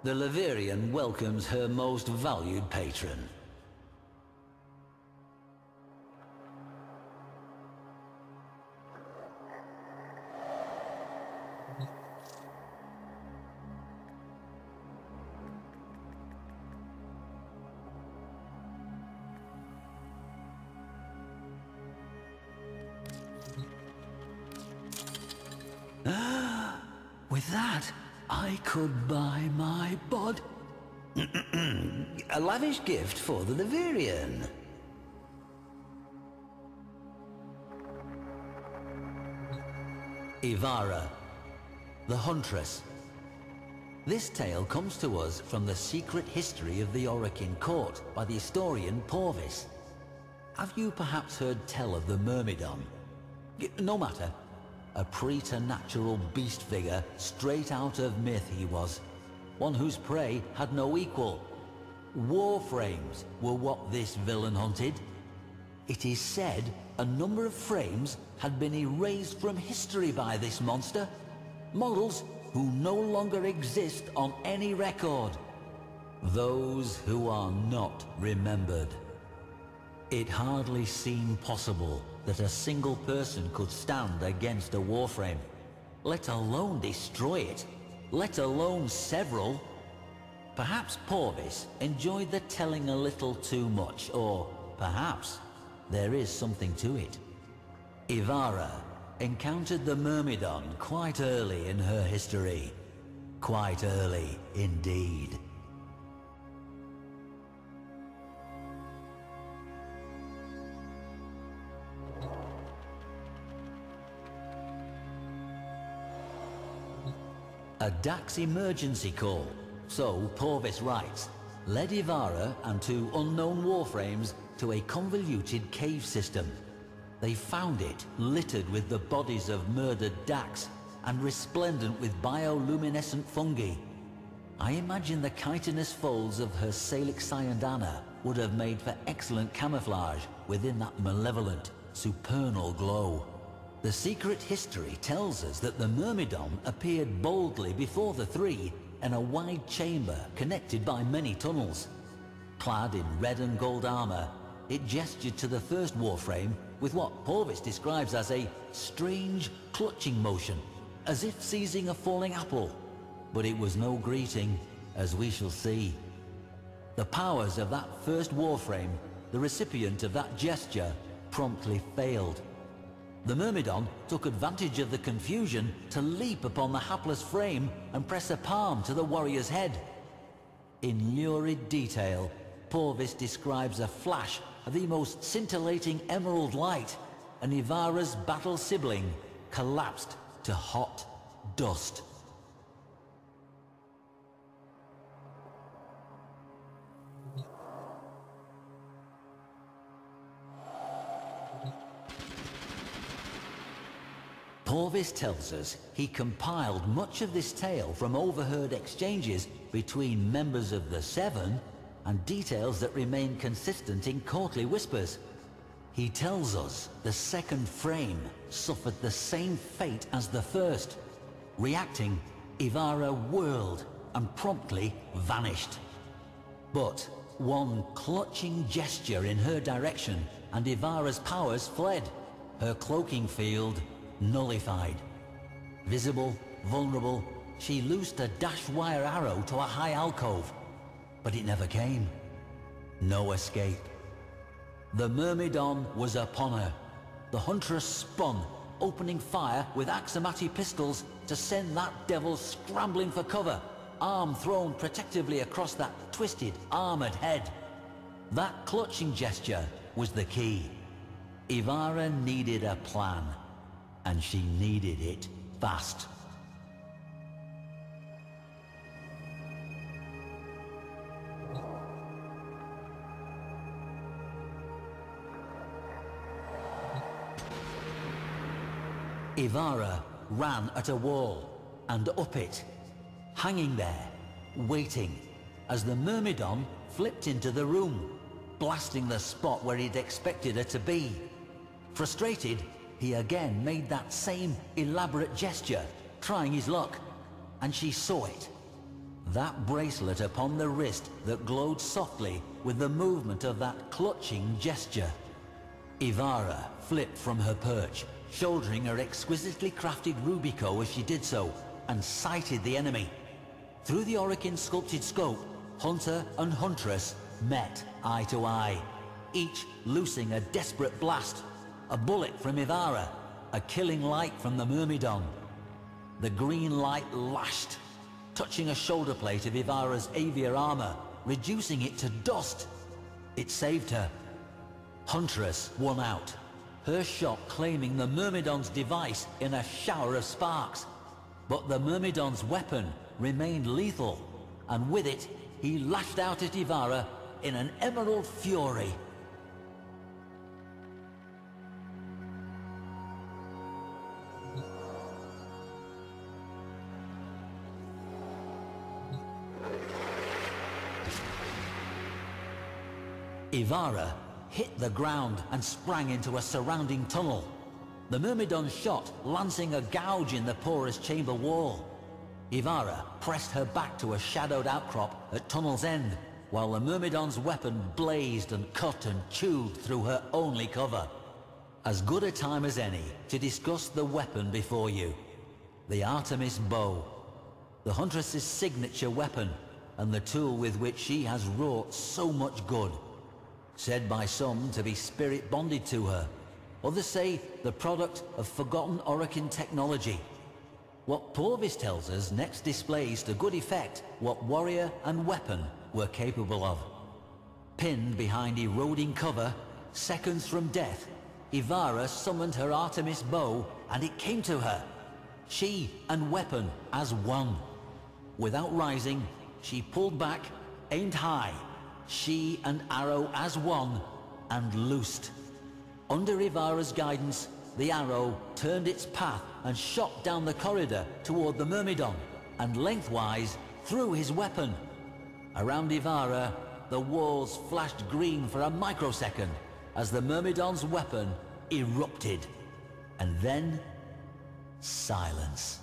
The Leverian welcomes her most valued patron. With that, I could buy my bod. A lavish gift for the Leverian. Ivara, the Huntress. This tale comes to us from the secret history of the Orokin court by the historian Porvis. Have you perhaps heard tell of the Myrmidon? No matter. A preternatural beast figure straight out of myth he was. One whose prey had no equal. Warframes were what this villain hunted. It is said a number of frames had been erased from history by this monster. Models who no longer exist on any record. Those who are not remembered. It hardly seemed possible that a single person could stand against a Warframe, let alone destroy it, let alone several. Perhaps Porvis enjoyed the telling a little too much, or perhaps there is something to it. Ivara encountered the Myrmidon quite early in her history. Quite early indeed. A Dax emergency call, so Porvis writes, led Ivara and two unknown Warframes to a convoluted cave system. They found it littered with the bodies of murdered Dax and resplendent with bioluminescent fungi. I imagine the chitinous folds of her Salic Cyandana would have made for excellent camouflage within that malevolent, supernal glow. The secret history tells us that the Myrmidon appeared boldly before the three in a wide chamber connected by many tunnels. Clad in red and gold armor, it gestured to the first Warframe with what Porvis describes as a strange clutching motion, as if seizing a falling apple. But it was no greeting, as we shall see. The powers of that first Warframe, the recipient of that gesture, promptly failed. The Myrmidon took advantage of the confusion to leap upon the hapless frame and press a palm to the warrior's head. In lurid detail, Porvis describes a flash of the most scintillating emerald light, and Ivara's battle sibling collapsed to hot dust. Porvis tells us he compiled much of this tale from overheard exchanges between members of the Seven and details that remain consistent in courtly whispers. He tells us the second frame suffered the same fate as the first. Reacting, Ivara whirled and promptly vanished. But one clutching gesture in her direction and Ivara's powers fled, her cloaking field nullified. Visible, vulnerable, she loosed a dash wire arrow to a high alcove, but it never came. No escape. The Myrmidon was upon her. The Huntress spun, opening fire with Axamati pistols to send that devil scrambling for cover, arm thrown protectively across that twisted, armored head. That clutching gesture was the key. Ivara needed a plan, and she needed it fast. Ivara ran at a wall and up it, hanging there, waiting, as the Myrmidon flipped into the room, blasting the spot where he'd expected her to be. Frustrated, he again made that same elaborate gesture, trying his luck, and she saw it. That bracelet upon the wrist that glowed softly with the movement of that clutching gesture. Ivara flipped from her perch, shouldering her exquisitely crafted rubico as she did so, and sighted the enemy. Through the Orokin sculpted scope, Hunter and Huntress met eye to eye, each loosing a desperate blast, a bullet from Ivara, a killing light from the Myrmidon. The green light lashed, touching a shoulder plate of Ivara's aviar armor, reducing it to dust. It saved her. Huntress won out, her shot claiming the Myrmidon's device in a shower of sparks. But the Myrmidon's weapon remained lethal, and with it, he lashed out at Ivara in an emerald fury. Ivara hit the ground and sprang into a surrounding tunnel. The Myrmidon shot, lancing a gouge in the porous chamber wall. Ivara pressed her back to a shadowed outcrop at tunnel's end, while the Myrmidon's weapon blazed and cut and chewed through her only cover. As good a time as any to discuss the weapon before you. The Artemis bow. The Huntress's signature weapon, and the tool with which she has wrought so much good. Said by some to be spirit bonded to her. Others say the product of forgotten Orokin technology. What Porvis tells us next displays to good effect what warrior and weapon were capable of. Pinned behind eroding cover, seconds from death, Ivara summoned her Artemis bow and it came to her. She and weapon as one. Without rising, she pulled back, aimed high, she and arrow as one, and loosed. Under Ivara's guidance, the arrow turned its path and shot down the corridor toward the Myrmidon, and lengthwise through his weapon. Around Ivara, the walls flashed green for a microsecond as the Myrmidon's weapon erupted. And then, silence.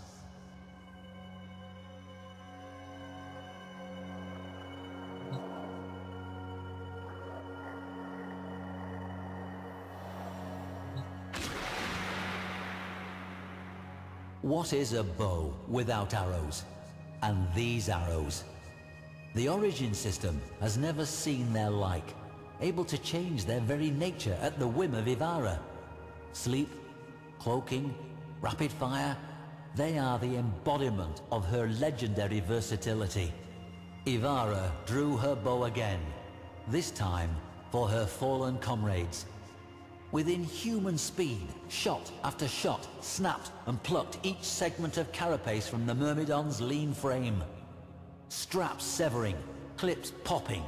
What is a bow without arrows? And these arrows? The origin system has never seen their like, able to change their very nature at the whim of Ivara. Sleep, cloaking, rapid fire, they are the embodiment of her legendary versatility. Ivara drew her bow again, this time for her fallen comrades. With inhuman speed, shot after shot snapped and plucked each segment of carapace from the Myrmidon's lean frame. Straps severing, clips popping,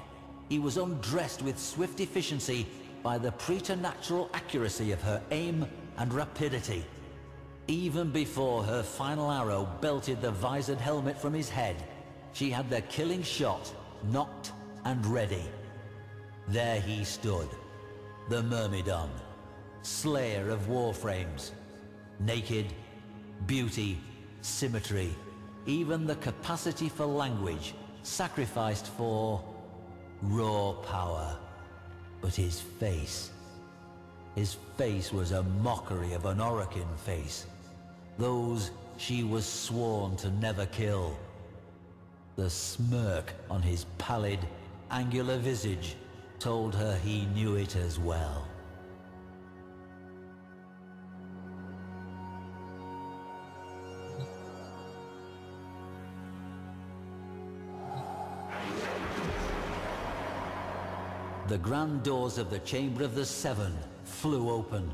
he was undressed with swift efficiency by the preternatural accuracy of her aim and rapidity. Even before her final arrow belted the visored helmet from his head, she had the killing shot knocked and ready. There he stood, the Myrmidon, slayer of Warframes. Naked, beauty, symmetry, even the capacity for language, sacrificed for raw power. But his face was a mockery of an Orokin face. Those she was sworn to never kill. The smirk on his pallid, angular visage told her he knew it as well. The grand doors of the Chamber of the Seven flew open.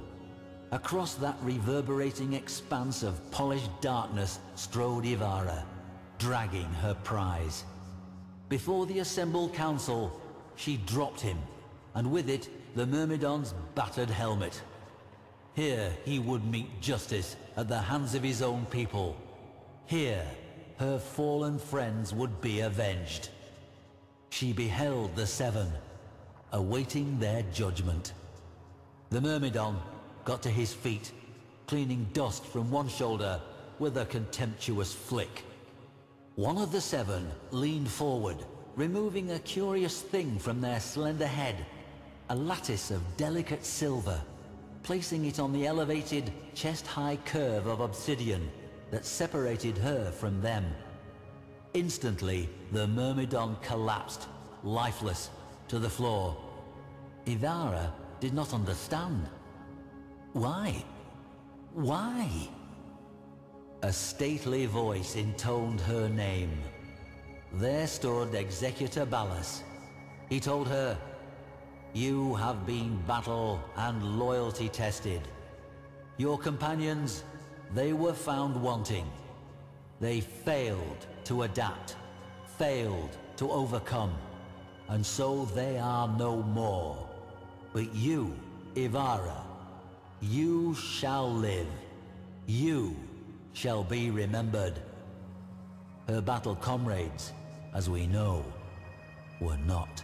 Across that reverberating expanse of polished darkness strode Ivara, dragging her prize. Before the assembled council, she dropped him, and with it, the Myrmidon's battered helmet. Here he would meet justice at the hands of his own people. Here, her fallen friends would be avenged. She beheld the Seven, awaiting their judgment. The Myrmidon got to his feet, cleaning dust from one shoulder with a contemptuous flick. One of the seven leaned forward, removing a curious thing from their slender head, a lattice of delicate silver, placing it on the elevated, chest-high curve of obsidian that separated her from them. Instantly, the Myrmidon collapsed, lifeless, to the floor. Ivara did not understand. Why? Why? A stately voice intoned her name. There stood Executor Ballas. He told her, "You have been battle and loyalty tested. Your companions, they were found wanting. They failed to adapt, failed to overcome, and so they are no more. But you, Ivara, you shall live. You shall be remembered." Her battle comrades, as we know, were not.